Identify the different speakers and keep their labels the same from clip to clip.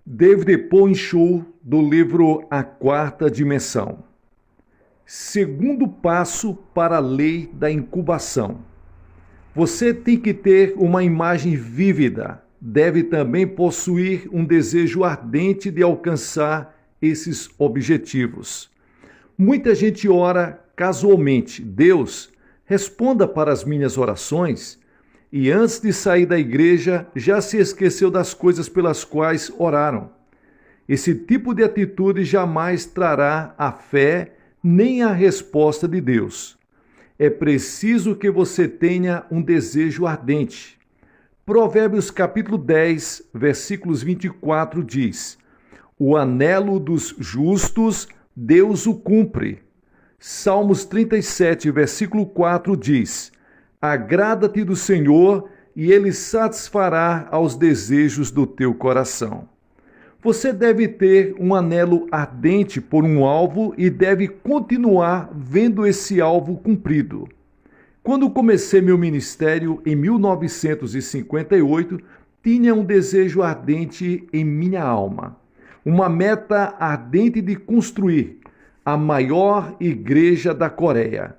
Speaker 1: David Poinshaw, do livro A Quarta Dimensão. Segundo passo para a lei da incubação. Você tem que ter uma imagem vívida. Deve também possuir um desejo ardente de alcançar esses objetivos. Muita gente ora casualmente. Deus, responda para as minhas orações. E antes de sair da igreja, já se esqueceu das coisas pelas quais oraram. Esse tipo de atitude jamais trará a fé nem a resposta de Deus. É preciso que você tenha um desejo ardente. Provérbios capítulo 10, versículos 24 diz: O anelo dos justos, Deus o cumpre. Salmos 37, versículo 4 diz: Agrada-te do Senhor, e Ele satisfará aos desejos do teu coração. Você deve ter um anelo ardente por um alvo e deve continuar vendo esse alvo cumprido. Quando comecei meu ministério em 1958, tinha um desejo ardente em minha alma. Uma meta ardente de construir a maior igreja da Coreia.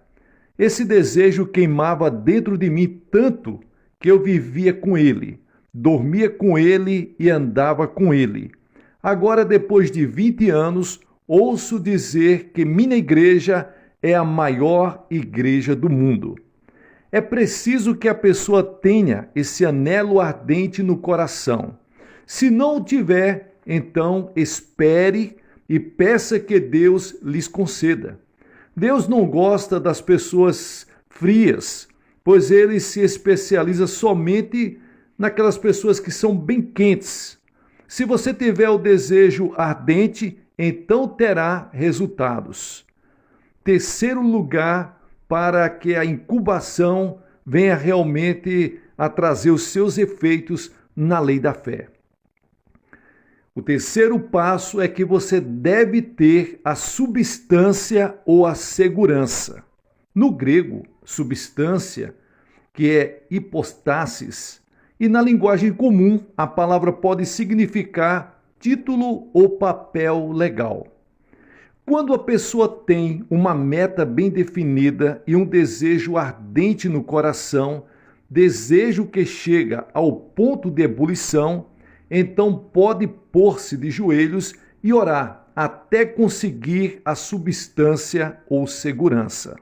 Speaker 1: Esse desejo queimava dentro de mim tanto que eu vivia com ele, dormia com ele e andava com ele. Agora, depois de 20 anos, ouço dizer que minha igreja é a maior igreja do mundo. É preciso que a pessoa tenha esse anelo ardente no coração. Se não o tiver, então espere e peça que Deus lhes conceda. Deus não gosta das pessoas frias, pois ele se especializa somente naquelas pessoas que são bem quentes. Se você tiver o desejo ardente, então terá resultados. Terceiro lugar, para que a incubação venha realmente a trazer os seus efeitos na lei da fé. O terceiro passo é que você deve ter a substância ou a segurança. No grego, substância, que é hipostasis, e na linguagem comum, a palavra pode significar título ou papel legal. Quando a pessoa tem uma meta bem definida e um desejo ardente no coração, desejo que chega ao ponto de ebulição, então pode pôr-se de joelhos e orar até conseguir a substância ou segurança.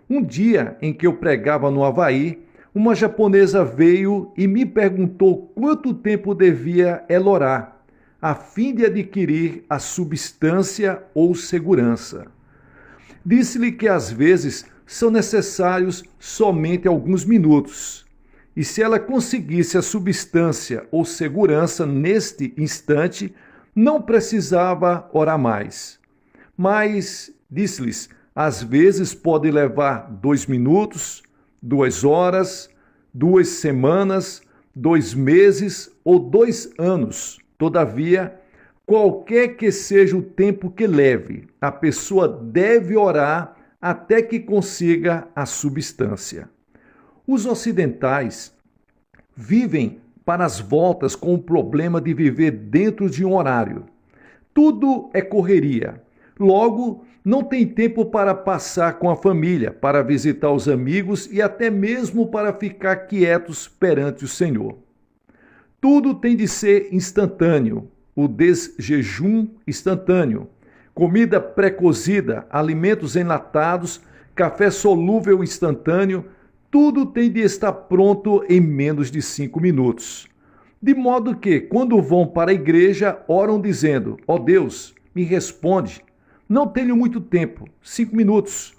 Speaker 1: Um dia em que eu pregava no Havaí, uma japonesa veio e me perguntou quanto tempo devia ela orar, a fim de adquirir a substância ou segurança. Disse-lhe que às vezes são necessários somente alguns minutos. E se ela conseguisse a substância ou segurança neste instante, não precisava orar mais. Mas, disse-lhes, às vezes pode levar 2 minutos, 2 horas, 2 semanas, 2 meses ou 2 anos. Todavia, qualquer que seja o tempo que leve, a pessoa deve orar até que consiga a substância. Os ocidentais vivem para as voltas com o problema de viver dentro de um horário. Tudo é correria. Logo, não tem tempo para passar com a família, para visitar os amigos e até mesmo para ficar quietos perante o Senhor. Tudo tem de ser instantâneo, o desjejum instantâneo, comida pré-cozida, alimentos enlatados, café solúvel instantâneo, tudo tem de estar pronto em menos de 5 minutos. De modo que, quando vão para a igreja, oram dizendo: ó Deus, me responde. Não tenho muito tempo, 5 minutos.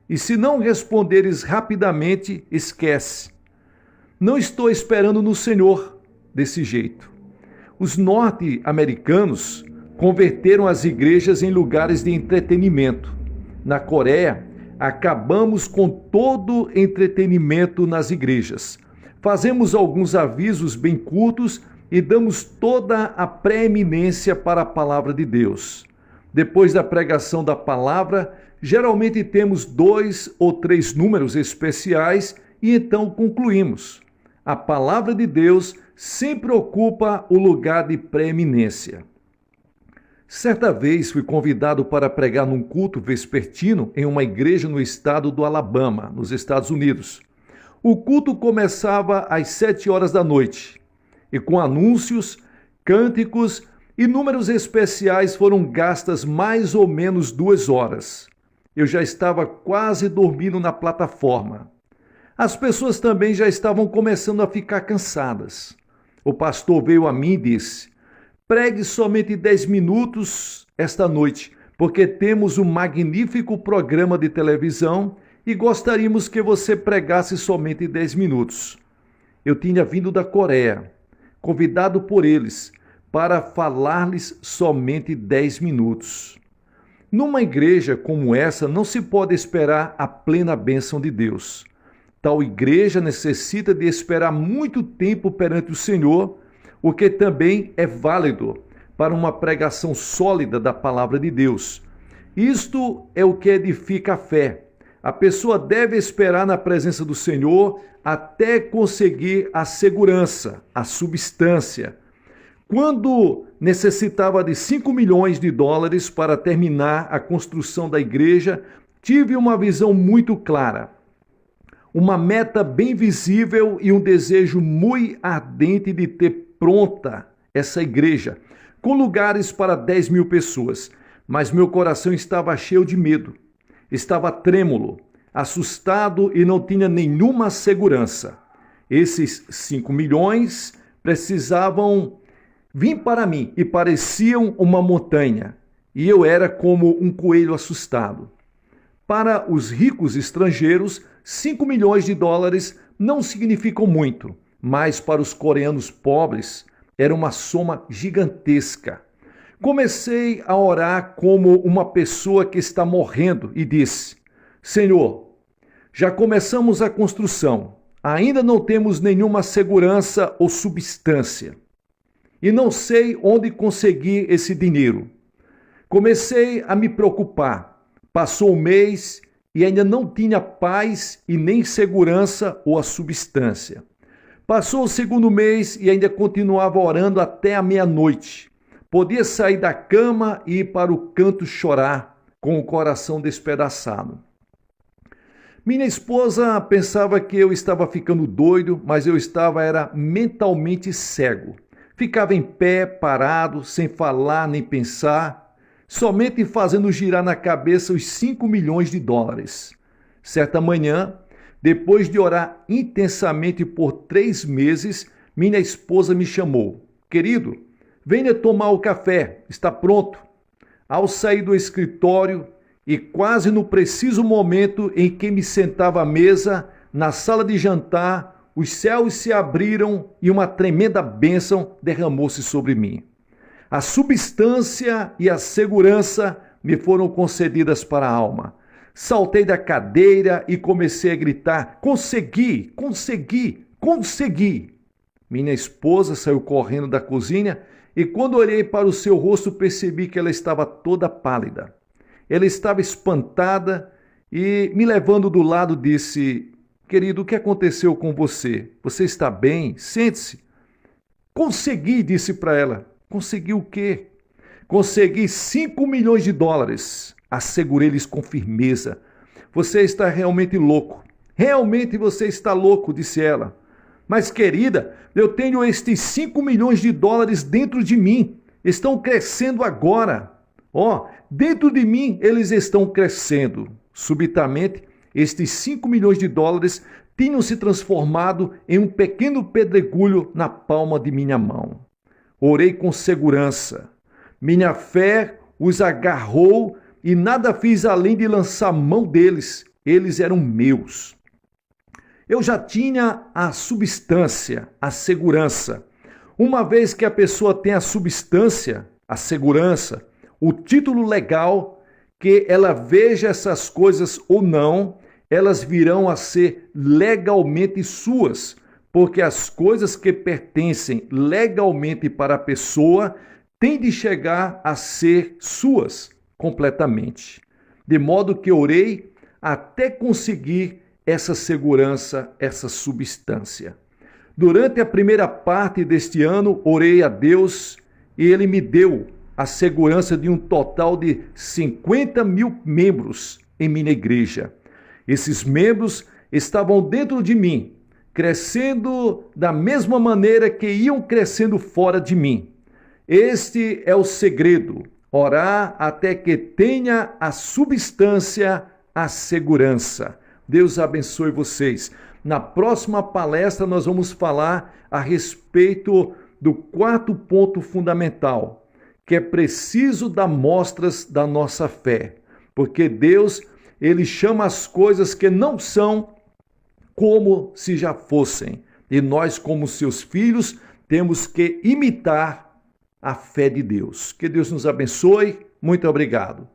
Speaker 1: E se não responderes rapidamente, esquece. Não estou esperando no Senhor desse jeito. Os norte-americanos converteram as igrejas em lugares de entretenimento. Na Coreia, acabamos com todo entretenimento nas igrejas. Fazemos alguns avisos bem curtos e damos toda a preeminência para a palavra de Deus. Depois da pregação da palavra, geralmente temos 2 ou 3 números especiais e então concluímos. A palavra de Deus sempre ocupa o lugar de preeminência. Certa vez fui convidado para pregar num culto vespertino em uma igreja no estado do Alabama, nos Estados Unidos. O culto começava às 7 horas da noite e com anúncios, cânticos e números especiais foram gastas mais ou menos 2 horas. Eu já estava quase dormindo na plataforma. As pessoas também já estavam começando a ficar cansadas. O pastor veio a mim e disse: pregue somente 10 minutos esta noite, porque temos um magnífico programa de televisão e gostaríamos que você pregasse somente 10 minutos. Eu tinha vindo da Coreia, convidado por eles para falar-lhes somente 10 minutos. Numa igreja como essa, não se pode esperar a plena bênção de Deus. Tal igreja necessita de esperar muito tempo perante o Senhor, o que também é válido para uma pregação sólida da palavra de Deus. Isto é o que edifica a fé. A pessoa deve esperar na presença do Senhor até conseguir a segurança, a substância. Quando necessitava de 5 milhões de dólares para terminar a construção da igreja, tive uma visão muito clara. Uma meta bem visível e um desejo muito ardente de ter pronta essa igreja, com lugares para 10 mil pessoas. Mas meu coração estava cheio de medo, estava trêmulo, assustado e não tinha nenhuma segurança. Esses 5 milhões precisavam vir para mim e pareciam uma montanha, e eu era como um coelho assustado. Para os ricos estrangeiros, 5 milhões de dólares não significam muito, mas para os coreanos pobres era uma soma gigantesca. Comecei a orar como uma pessoa que está morrendo e disse: Senhor, já começamos a construção, ainda não temos nenhuma segurança ou substância, e não sei onde conseguir esse dinheiro. Comecei a me preocupar. Passou um mês e ainda não tinha paz e nem segurança ou a substância. Passou o segundo mês e ainda continuava orando até a meia-noite. Podia sair da cama e ir para o canto chorar, com o coração despedaçado. Minha esposa pensava que eu estava ficando doido, mas eu era mentalmente cego. Ficava em pé, parado, sem falar nem pensar, somente fazendo girar na cabeça os 5 milhões de dólares. Certa manhã, depois de orar intensamente por 3 meses, minha esposa me chamou. Querido, venha tomar o café, está pronto. Ao sair do escritório e quase no preciso momento em que me sentava à mesa, na sala de jantar, os céus se abriram e uma tremenda bênção derramou-se sobre mim. A substância e a segurança me foram concedidas para a alma. Saltei da cadeira e comecei a gritar: consegui, consegui, consegui! Minha esposa saiu correndo da cozinha e quando olhei para o seu rosto percebi que ela estava toda pálida. Ela estava espantada e, me levando do lado, disse: querido, o que aconteceu com você? Você está bem? Sente-se. Consegui, disse para ela. Consegui o quê? Consegui 5 milhões de dólares. Assegurei-lhes com firmeza. Você está realmente louco. Realmente você está louco, disse ela. Mas, querida, eu tenho estes 5 milhões de dólares dentro de mim. Estão crescendo agora. Dentro de mim eles estão crescendo. Subitamente, estes 5 milhões de dólares tinham se transformado em um pequeno pedregulho na palma de minha mão. Orei com segurança. Minha fé os agarrou e nada fiz além de lançar mão deles. Eles eram meus. Eu já tinha a substância, a segurança. Uma vez que a pessoa tem a substância, a segurança, o título legal, que ela veja essas coisas ou não, elas virão a ser legalmente suas, porque as coisas que pertencem legalmente para a pessoa têm de chegar a ser suas completamente. De modo que orei até conseguir essa segurança, essa substância. Durante a primeira parte deste ano, orei a Deus e Ele me deu a segurança de um total de 50 mil membros em minha igreja. Esses membros estavam dentro de mim, crescendo da mesma maneira que iam crescendo fora de mim. Este é o segredo: orar até que tenha a substância, a segurança. Deus abençoe vocês. Na próxima palestra nós vamos falar a respeito do quarto ponto fundamental, que é preciso dar mostras da nossa fé, porque Deus, Ele chama as coisas que não são como se já fossem, e nós, como seus filhos, temos que imitar a fé de Deus. Que Deus nos abençoe. Muito obrigado.